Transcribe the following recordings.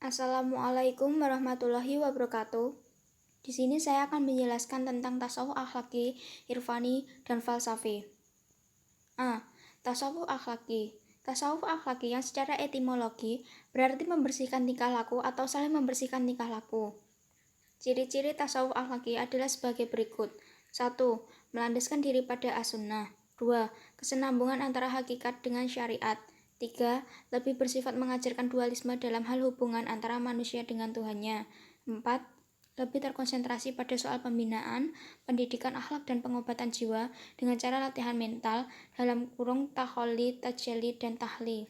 Assalamualaikum warahmatullahi wabarakatuh. Di sini saya akan menjelaskan tentang tasawuf akhlaki, irfani, dan falsafi. Tasawuf akhlaki. Tasawuf akhlaki yang secara etimologi berarti membersihkan tingkah laku atau saling membersihkan tingkah laku. Ciri-ciri tasawuf akhlaki adalah sebagai berikut. 1. Melandaskan diri pada as-sunnah. 2. Kesenambungan antara hakikat dengan syariat. 3. Lebih bersifat mengajarkan dualisme dalam hal hubungan antara manusia dengan Tuhannya. 4. Lebih terkonsentrasi pada soal pembinaan, pendidikan akhlak dan pengobatan jiwa dengan cara latihan mental dalam kurung takholli, tajalli, dan tahli.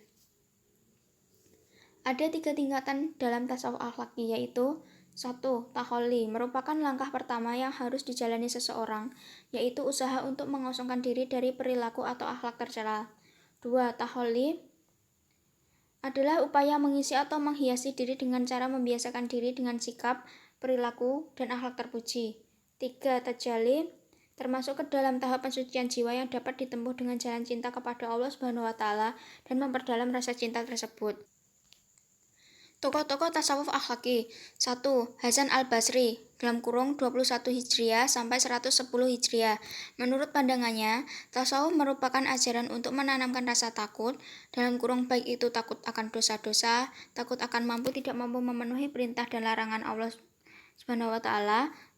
Ada 3 tingkatan dalam tasawuf akhlaki, yaitu 1. Takholli merupakan langkah pertama yang harus dijalani seseorang, yaitu usaha untuk mengosongkan diri dari perilaku atau akhlak tercela. 2. Takholli adalah upaya mengisi atau menghiasi diri dengan cara membiasakan diri dengan sikap, perilaku, dan akhlak terpuji. 3. Tajalli termasuk ke dalam tahap pensucian jiwa yang dapat ditempuh dengan jalan cinta kepada Allah SWT dan memperdalam rasa cinta tersebut. Tokoh-tokoh tasawuf akhlaki. 1. Hasan al-Basri dalam kurung 21 Hijriah sampai 110 Hijriah. Menurut pandangannya, tasawuf merupakan ajaran untuk menanamkan rasa takut dalam kurung baik itu takut akan dosa-dosa, takut akan tidak mampu memenuhi perintah dan larangan Allah SWT,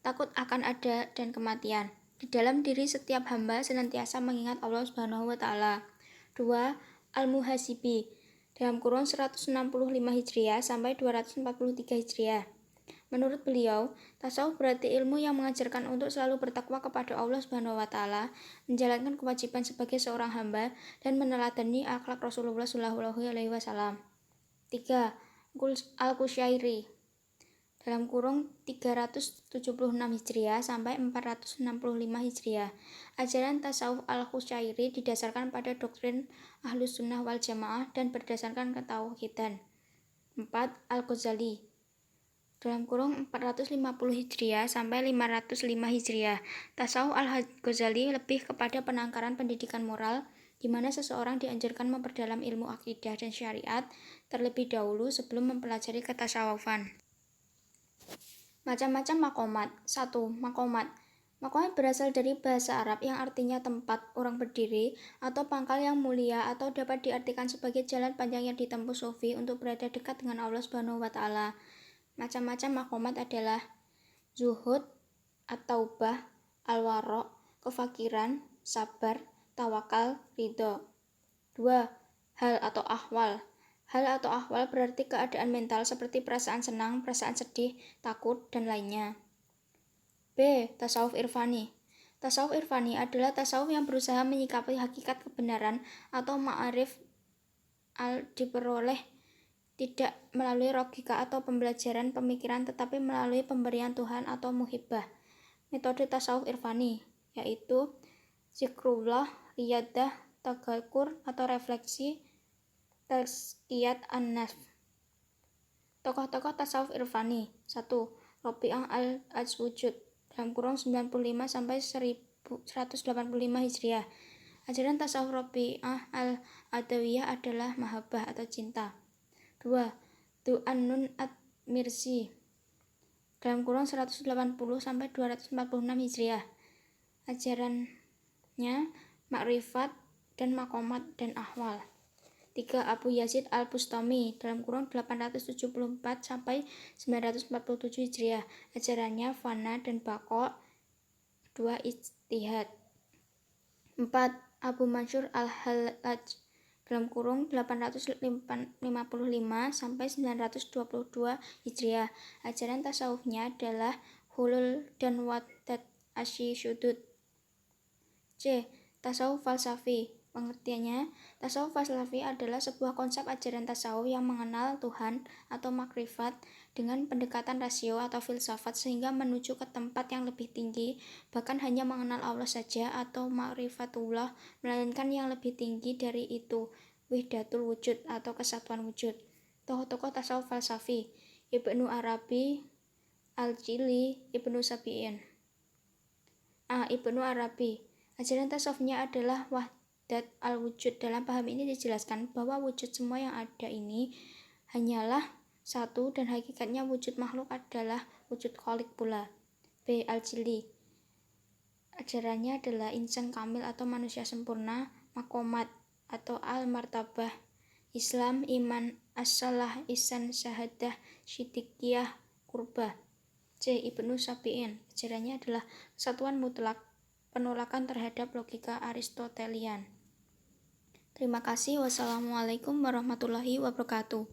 takut akan ada dan kematian. Di dalam diri setiap hamba senantiasa mengingat Allah SWT. 2. Al-Muhasibi dalam kurun 165 Hijriah sampai 243 Hijriah. Menurut beliau, tasawuf berarti ilmu yang mengajarkan untuk selalu bertakwa kepada Allah SWT, menjalankan kewajiban sebagai seorang hamba, dan meneladani akhlak Rasulullah SAW. 3. Al-Qusyairi dalam kurung 376 Hijriah sampai 465 Hijriah. Ajaran tasawuf al-Qusyairi didasarkan pada doktrin Ahlus Sunnah wal Jamaah dan berdasarkan ketauhidan. 4. Al-Ghazali dalam kurung 450 Hijriah sampai 505 Hijriah. Tasawuf al-Ghazali lebih kepada penangkaran pendidikan moral, di mana seseorang dianjurkan memperdalam ilmu akidah dan syariat terlebih dahulu sebelum mempelajari ketasawufan. Macam-macam makomat. 1. Makomat. Makomat berasal dari bahasa Arab yang artinya tempat orang berdiri atau pangkal yang mulia, atau dapat diartikan sebagai jalan panjang yang ditempuh sufi untuk berada dekat dengan Allah SWT. Macam-macam makomat adalah zuhud, at-taubah, al-wara', kefakiran, sabar, tawakal, ridho. 2. Hal atau ahwal. Hal atau ahwal berarti keadaan mental seperti perasaan senang, perasaan sedih, takut, dan lainnya. B. Tasawuf irfani. Tasawuf irfani adalah tasawuf yang berusaha menyikapi hakikat kebenaran atau ma'arif diperoleh tidak melalui logika atau pembelajaran pemikiran, tetapi melalui pemberian Tuhan atau muhibbah. Metode tasawuf irfani yaitu zikrullah, riyadah, taghakur atau refleksi, tazkiyat an-nafs. Tokoh-tokoh tasawuf irfani. 1. Rabi'ah al-Ajwujud dalam kurung 95 sampai 185 Hijriah. Ajaran tasawuf Rabi'ah al-Adawiyah adalah mahabbah atau cinta. 2. Du'annun at-Mirsi dalam kurung 180 sampai 246 Hijriah. Ajarannya makrifat dan makomat dan ahwal. 3. Abu Yazid al-Bustami dalam kurung 874 sampai 947 Hijriah. Ajarannya fana dan baqo. 2. Ijtihad. 4. Abu Mansur al-Hallaj dalam kurung 855 sampai 922 Hijriah. Ajaran tasawufnya adalah hulul dan wadat asy-syudud. C. Tasawuf falsafi. Pengertiannya, tasawuf falsafi adalah sebuah konsep ajaran tasawuf yang mengenal Tuhan atau makrifat dengan pendekatan rasio atau filsafat sehingga menuju ke tempat yang lebih tinggi, bahkan hanya mengenal Allah saja atau makrifatullah, melainkan yang lebih tinggi dari itu, wihdatul wujud atau kesatuan wujud. Tokoh-tokoh tasawuf falsafi: Ibnu Arabi, Al-Jili, Ibnu Sabi'in. Ibnu Arabi. Ajaran tasawufnya adalah wahdat al-wujud. Dalam paham ini dijelaskan bahwa wujud semua yang ada ini hanyalah satu dan hakikatnya wujud makhluk adalah wujud kholik pula. B. Al-Jili, ajarannya adalah insan kamil atau manusia sempurna. Makomat atau al-martabah, Islam, iman, as-salah, ihsan, syahadah, syidikiyah, kurbah. C. Ibnu Sabi'in, ajarannya adalah kesatuan mutlak, penolakan terhadap logika Aristotelian. Terima kasih. Wassalamualaikum warahmatullahi wabarakatuh.